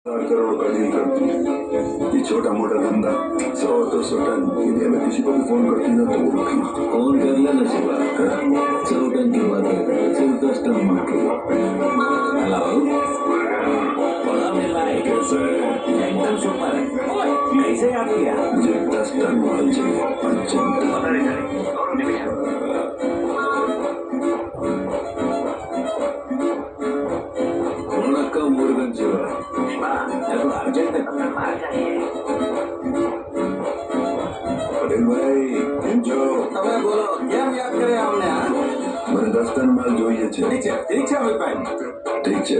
करोड़ का डील करती ये छोटा मोटा धंधा 100-200 टन इंडिया में किसी को भी फोन करती ना तो वो रखना फोन कर लेना शिवा 100 टन की बात है सिर्फ 10 टन मार के हेलो बड़ा मिला है कैसे एकदम सुपर है कैसे याद किया मुझे 10 टन माल चाहिए वणक्कम मुरुगन शिवा देखो अर्जेंट माल चाहिए पटेल भाई जो તમે બોલો કેમ યાદ કર્યા અમને આ મને 10 ટન માલ જોઈએ છે ઠીક છે અમિતભાઈ ઠીક છે